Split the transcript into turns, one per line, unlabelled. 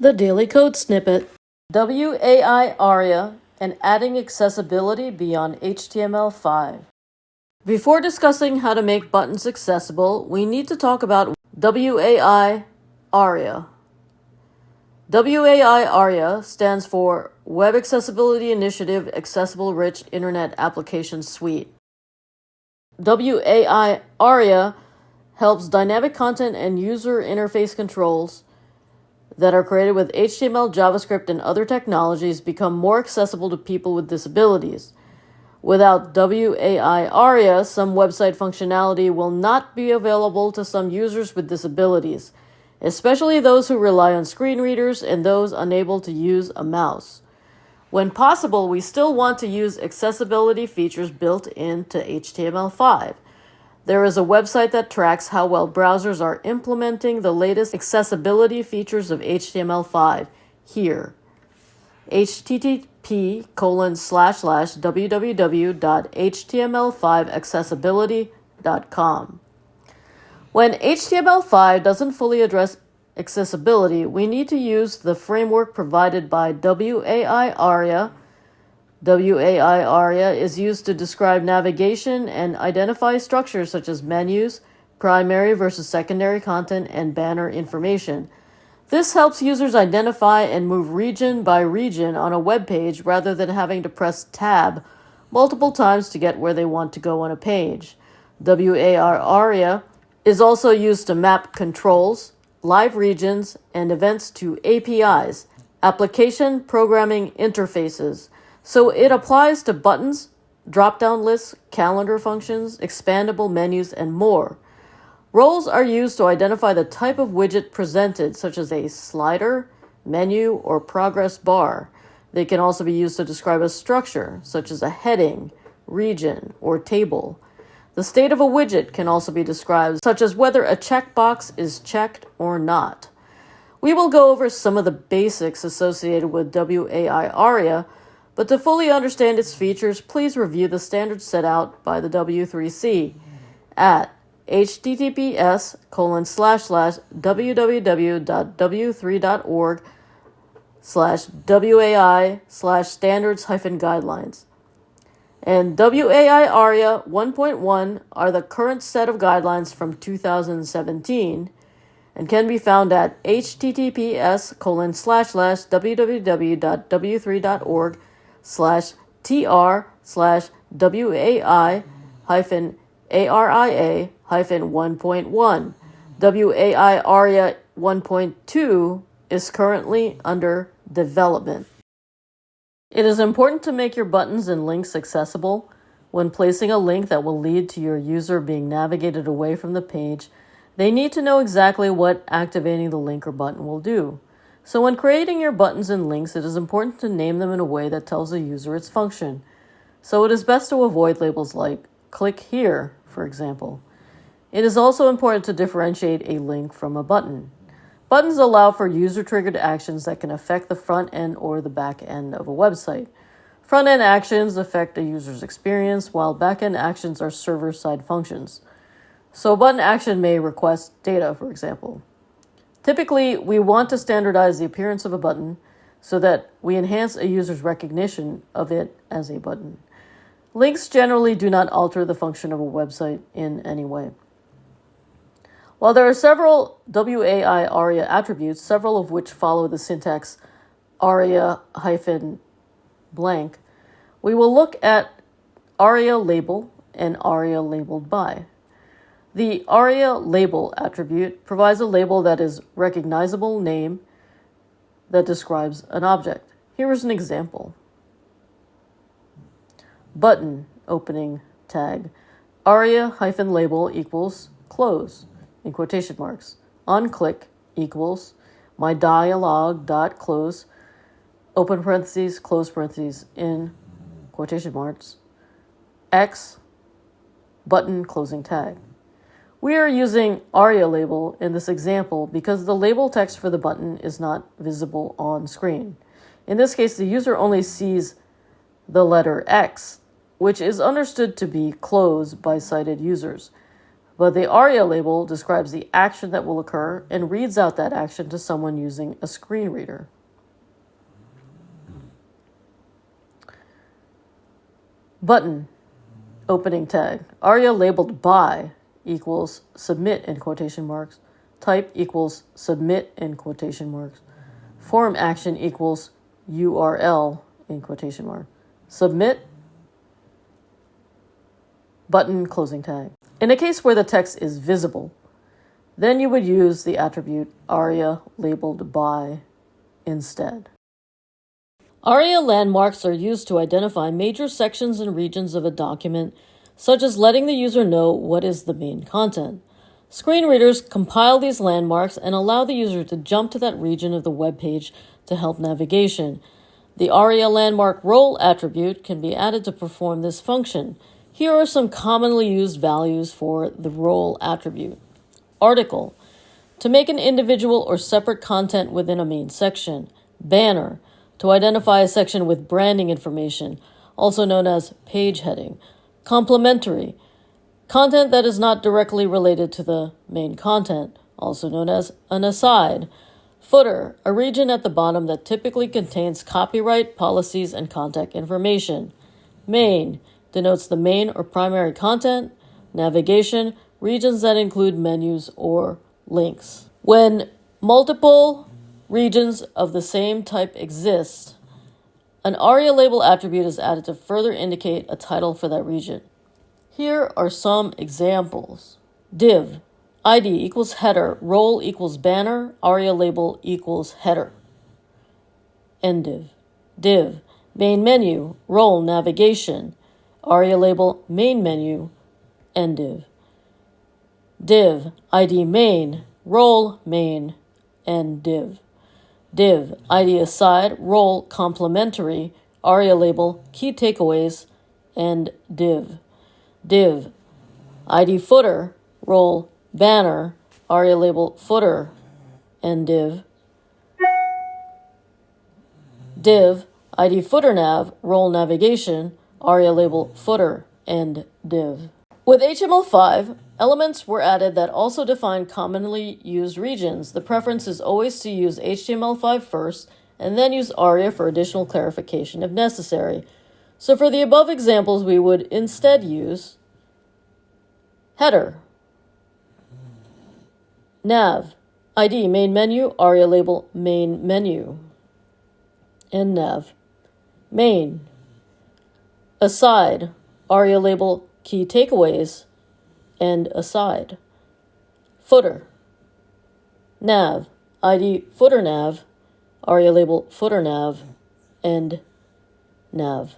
The Daily Code Snippet, WAI-ARIA, and adding accessibility beyond HTML5. Before discussing how to make buttons accessible, we need to talk about WAI-ARIA. WAI-ARIA stands for Web Accessibility Initiative Accessible Rich Internet Application Suite. WAI-ARIA helps dynamic content and user interface controls that are created with HTML, JavaScript, and other technologies become more accessible to people with disabilities. Without WAI-ARIA, some website functionality will not be available to some users with disabilities, especially those who rely on screen readers and those unable to use a mouse. When possible, we still want to use accessibility features built into HTML5. There is a website that tracks how well browsers are implementing the latest accessibility features of HTML5 here. http://www.html5accessibility.com. When HTML5 doesn't fully address accessibility, we need to use the framework provided by WAI-ARIA. WAI-ARIA is used to describe navigation and identify structures such as menus, primary versus secondary content, and banner information. This helps users identify and move region by region on a web page rather than having to press Tab multiple times to get where they want to go on a page. WAI-ARIA is also used to map controls, live regions, and events to APIs, application programming interfaces. So it applies to buttons, drop-down lists, calendar functions, expandable menus, and more. Roles are used to identify the type of widget presented, such as a slider, menu, or progress bar. They can also be used to describe a structure, such as a heading, region, or table. The state of a widget can also be described, such as whether a checkbox is checked or not. We will go over some of the basics associated with WAI-ARIA, but to fully understand its features, please review the standards set out by the W3C at https://www.w3.org/WAI/standards-guidelines. And WAI-ARIA 1.1 are the current set of guidelines from 2017 and can be found at https://www.w3.org/TR/WAI-ARIA-1.1. WAI-ARIA 1.2 is currently under development. It is important to make your buttons and links accessible. When placing a link that will lead to your user being navigated away from the page, they need to know exactly what activating the link or button will do. So when creating your buttons and links, it is important to name them in a way that tells the user its function. So it is best to avoid labels like "click here," for example. It is also important to differentiate a link from a button. Buttons allow for user-triggered actions that can affect the front end or the back end of a website. Front-end actions affect a user's experience, while back-end actions are server-side functions. So a button action may request data, for example. Typically, we want to standardize the appearance of a button so that we enhance a user's recognition of it as a button. Links generally do not alter the function of a website in any way. While there are several WAI-ARIA attributes, several of which follow the syntax aria-blank, we will look at aria-label and aria-labelledby. The aria-label attribute provides a label that is recognizable name that describes an object. Here is an example. Button opening tag. Aria-label equals close in quotation marks. On click equals my dialog.close open parentheses, close parentheses in quotation marks. X button closing tag. We are using aria-label in this example because the label text for the button is not visible on screen. In this case, the user only sees the letter X, which is understood to be close by sighted users. but the ARIA label describes the action that will occur and reads out that action to someone using a screen reader. Button opening tag. aria-labelledby equals submit in quotation marks. Type equals submit in quotation marks. Form action equals URL in quotation marks. Submit button closing tag. In a case where the text is visible, then you would use the attribute aria-labelledby instead. ARIA landmarks are used to identify major sections and regions of a document, such as letting the user know what is the main content. Screen readers compile these landmarks and allow the user to jump to that region of the web page to help navigation. The ARIA landmark role attribute can be added to perform this function. Here are some commonly used values for the role attribute. Article, to make an individual or separate content within a main section. Banner, to identify a section with branding information, also known as page heading. Complementary, content that is not directly related to the main content, also known as an aside. Footer, a region at the bottom that typically contains copyright, policies, and contact information. Main, denotes the main or primary content. Navigation, regions that include menus or links. When multiple regions of the same type exist, an ARIA label attribute is added to further indicate a title for that region. Here are some examples. Div, ID equals header, role equals banner, ARIA label equals header. Endiv. Div, main menu, role navigation, ARIA label main menu, endiv. Div, ID main, role main, endiv. Div, ID aside, role complementary, ARIA label key takeaways, and div. Div, ID footer, role banner, ARIA label footer, and div. Div, ID footer nav, role navigation, ARIA label footer, and div. With HTML5, elements were added that also define commonly used regions. The preference is always to use HTML5 first and then use ARIA for additional clarification if necessary. So for the above examples, we would instead use header, nav, ID main menu, ARIA label main menu, and nav, main, aside, ARIA label key takeaways, and aside. Footer, nav, ID footer nav, ARIA label footer nav, and nav.